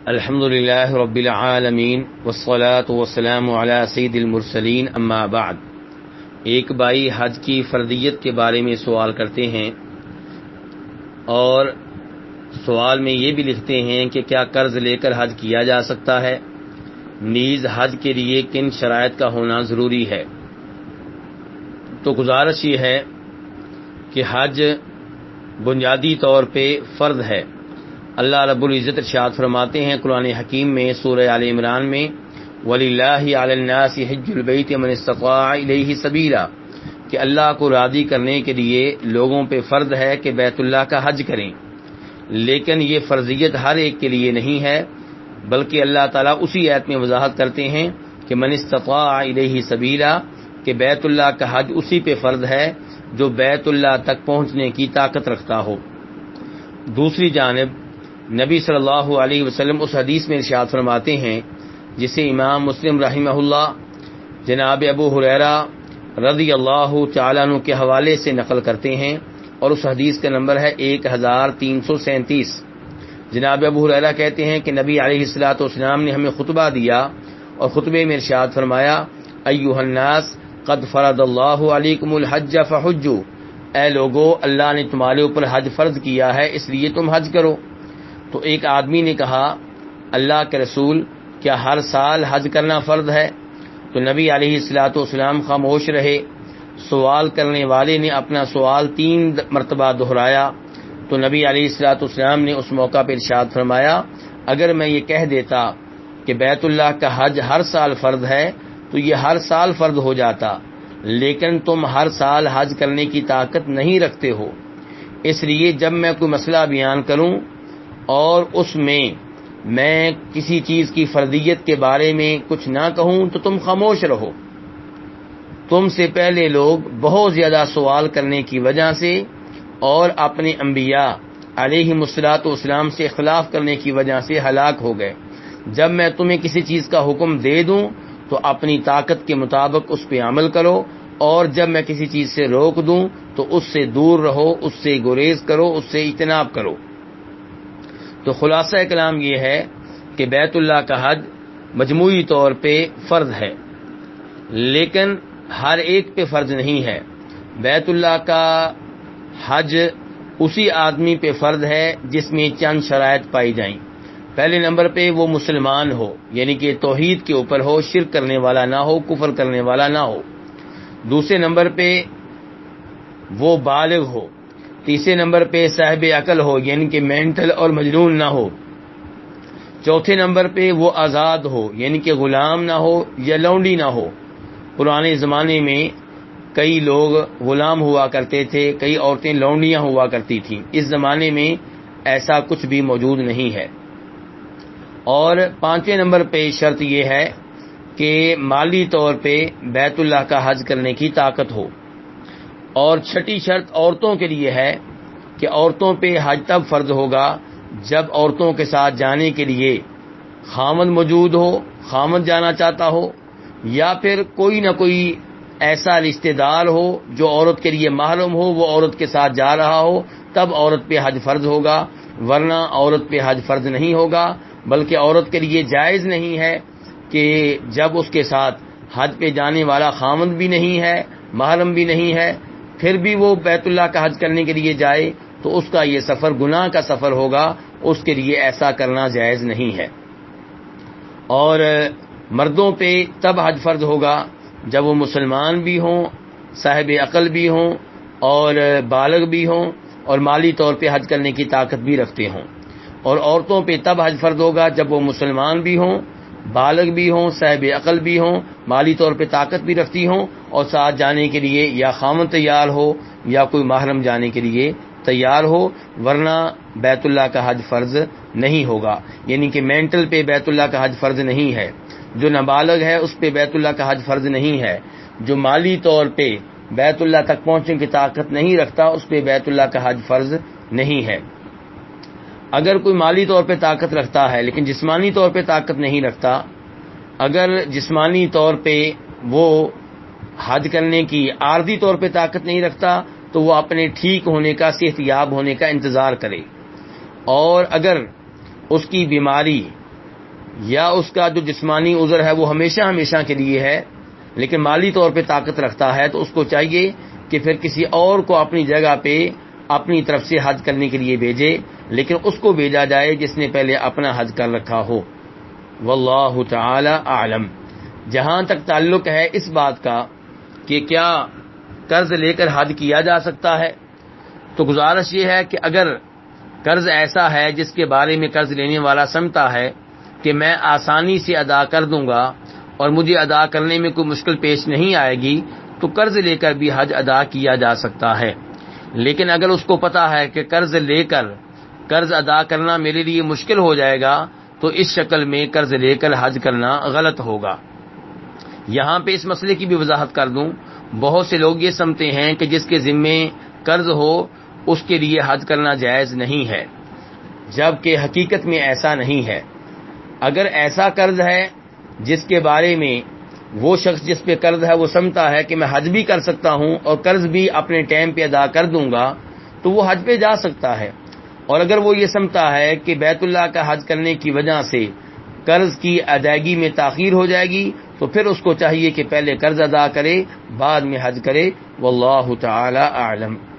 الحمدللہ رب العالمین والصلاة والسلام علی سید المرسلین اما بعد۔ ایک بھائی حج کی فرضیت کے بارے میں سوال کرتے ہیں اور سوال میں یہ بھی لکھتے ہیں کہ کیا قرض لے کر حج کیا جا سکتا ہے؟ نیز حج کے لیے کن شرائط کا ہونا ضروری ہے؟ تو گزارش یہ ہے کہ حج بنیادی طور پہ فرض ہے۔ اللہ رب العزت ارشاد فرماتے ہیں قرآن حکیم میں سورہ آل عمران میں، وَلِلَّهِ عَلَى النَّاسِ حِجُّ الْبَيْتِ مَنِ اسْتَطَاعَ إِلَيْهِ سَبِيلًا، کہ اللہ کو راضی کرنے کے لیے لوگوں پہ فرض ہے کہ بیت اللہ کا حج کریں، لیکن یہ فرضیت ہر ایک کے لیے نہیں ہے، بلکہ اللہ تعالیٰ اسی آیت میں وضاحت کرتے ہیں کہ من استطاع الیہ سبیلا، کہ بیت اللہ کا حج اسی پہ فرض ہے جو بیت اللہ تک پہنچنے کی طاقت رکھتا ہو۔ دوسری جانب نبی صلی اللہ علیہ وسلم اس حدیث میں ارشاد فرماتے ہیں جسے امام مسلم رحمہ اللہ جناب ابو ہریرہ رضی اللہ تعالیٰ عنہ کے حوالے سے نقل کرتے ہیں، اور اس حدیث کا نمبر ہے 1337۔ جناب ابو ہریرہ کہتے ہیں کہ نبی علیہ الصلوۃ والسلام نے ہمیں خطبہ دیا اور خطبے میں ارشاد فرمایا، ایھا الناس قد فرض اللہ علیکم الحج فحجوا، اے لوگو اللہ نے تمہارے اوپر حج فرض کیا ہے اس لیے تم حج کرو۔ تو ایک آدمی نے کہا، اللہ کے رسول کیا ہر سال حج کرنا فرض ہے؟ تو نبی علیہ الصلوۃ والسلام خاموش رہے۔ سوال کرنے والے نے اپنا سوال 3 مرتبہ دہرایا تو نبی علیہ الصلوۃ والسلام نے اس موقع پر ارشاد فرمایا، اگر میں یہ کہہ دیتا کہ بیت اللہ کا حج ہر سال فرض ہے تو یہ ہر سال فرض ہو جاتا، لیکن تم ہر سال حج کرنے کی طاقت نہیں رکھتے ہو، اس لیے جب میں کوئی مسئلہ بیان کروں اور اس میں کسی چیز کی فرضیت کے بارے میں کچھ نہ کہوں تو تم خاموش رہو۔ تم سے پہلے لوگ بہت زیادہ سوال کرنے کی وجہ سے اور اپنے انبیاء علیہم الصلوۃ والسلام سے اختلاف کرنے کی وجہ سے ہلاک ہو گئے۔ جب میں تمہیں کسی چیز کا حکم دے دوں تو اپنی طاقت کے مطابق اس پہ عمل کرو، اور جب میں کسی چیز سے روک دوں تو اس سے دور رہو، اس سے گریز کرو، اس سے اجتناب کرو۔ تو خلاصہ کلام یہ ہے کہ بیت اللہ کا حج مجموعی طور پہ فرض ہے، لیکن ہر ایک پہ فرض نہیں ہے۔ بیت اللہ کا حج اسی آدمی پہ فرض ہے جس میں چند شرائط پائی جائیں۔ پہلے نمبر پہ وہ مسلمان ہو، یعنی کہ توحید کے اوپر ہو، شرک کرنے والا نہ ہو، کفر کرنے والا نہ ہو۔ دوسرے نمبر پہ وہ بالغ ہو۔ تیسرے نمبر پہ صاحب عقل ہو، یعنی کہ مینٹل اور مجنون نہ ہو۔ چوتھے نمبر پہ وہ آزاد ہو، یعنی کہ غلام نہ ہو یا لونڈی نہ ہو۔ پرانے زمانے میں کئی لوگ غلام ہوا کرتے تھے، کئی عورتیں لونڈیاں ہوا کرتی تھیں۔ اس زمانے میں ایسا کچھ بھی موجود نہیں ہے۔ اور 5ویں نمبر پہ شرط یہ ہے کہ مالی طور پہ بیت اللہ کا حج کرنے کی طاقت ہو۔ اور 6ٹھی شرط عورتوں کے لیے ہے کہ عورتوں پہ حج تب فرض ہوگا جب عورتوں کے ساتھ جانے کے لیے خامند موجود ہو، خامند جانا چاہتا ہو، یا پھر کوئی نہ کوئی ایسا رشتہ دار ہو جو عورت کے لیے محرم ہو، وہ عورت کے ساتھ جا رہا ہو، تب عورت پہ حج فرض ہوگا، ورنہ عورت پہ حج فرض نہیں ہوگا۔ بلکہ عورت کے لیے جائز نہیں ہے کہ جب اس کے ساتھ حج پہ جانے والا خامند بھی نہیں ہے، محرم بھی نہیں ہے، پھر بھی وہ بیت اللہ کا حج کرنے کے لیے جائے تو اس کا یہ سفر گناہ کا سفر ہوگا، اس کے لیے ایسا کرنا جائز نہیں ہے۔ اور مردوں پہ تب حج فرض ہوگا جب وہ مسلمان بھی ہوں، صاحب عقل بھی ہوں اور بالغ بھی ہوں اور مالی طور پہ حج کرنے کی طاقت بھی رکھتے ہوں۔ اور عورتوں پہ تب حج فرض ہوگا جب وہ مسلمان بھی ہوں، بالغ بھی ہوں، صاحب عقل بھی ہوں، مالی طور پہ طاقت بھی رکھتی ہوں، اور ساتھ جانے کے لیے یا خامن تیار ہو یا کوئی محرم جانے کے لیے تیار ہو، ورنہ بیت اللہ کا حج فرض نہیں ہوگا۔ یعنی کہ مینٹل پہ بیت اللہ کا حج فرض نہیں ہے، جو نابالغ ہے اس پہ بیت اللہ کا حج فرض نہیں ہے، جو مالی طور پہ بیت اللہ تک پہنچنے کی طاقت نہیں رکھتا اس پہ بیت اللہ کا حج فرض نہیں ہے۔ اگر کوئی مالی طور پہ طاقت رکھتا ہے لیکن جسمانی طور پہ طاقت نہیں رکھتا، اگر جسمانی طور پہ وہ حج کرنے کی عارضی طور پہ طاقت نہیں رکھتا تو وہ اپنے ٹھیک ہونے کا، صحت یاب ہونے کا انتظار کرے، اور اگر اس کی بیماری یا اس کا جو جسمانی عذر ہے وہ ہمیشہ ہمیشہ کے لیے ہے لیکن مالی طور پہ طاقت رکھتا ہے، تو اس کو چاہیے کہ پھر کسی اور کو اپنی جگہ پہ اپنی طرف سے حج کرنے کے لیے بھیجے، لیکن اس کو بھیجا جائے جس نے پہلے اپنا حج کر رکھا ہو۔ واللہ تعالی اعلم۔ جہاں تک تعلق ہے اس بات کا کہ کیا قرض لے کر حج کیا جا سکتا ہے، تو گزارش یہ ہے کہ اگر قرض ایسا ہے جس کے بارے میں قرض لینے والا سمجھتا ہے کہ میں آسانی سے ادا کر دوں گا اور مجھے ادا کرنے میں کوئی مشکل پیش نہیں آئے گی، تو قرض لے کر بھی حج ادا کیا جا سکتا ہے۔ لیکن اگر اس کو پتا ہے کہ قرض لے کر قرض ادا کرنا میرے لیے مشکل ہو جائے گا، تو اس شکل میں قرض لے کر حج کرنا غلط ہوگا۔ یہاں پہ اس مسئلے کی بھی وضاحت کر دوں، بہت سے لوگ یہ سمجھتے ہیں کہ جس کے ذمے قرض ہو اس کے لیے حج کرنا جائز نہیں ہے، جبکہ حقیقت میں ایسا نہیں ہے۔ اگر ایسا قرض ہے جس کے بارے میں وہ شخص جس پہ قرض ہے وہ سمجھتا ہے کہ میں حج بھی کر سکتا ہوں اور قرض بھی اپنے ٹائم پہ ادا کر دوں گا، تو وہ حج پہ جا سکتا ہے۔ اور اگر وہ یہ سمجھتا ہے کہ بیت اللہ کا حج کرنے کی وجہ سے قرض کی ادائیگی میں تاخیر ہو جائے گی، تو پھر اس کو چاہیے کہ پہلے قرض ادا کرے بعد میں حج کرے۔ واللہ تعالی اعلم۔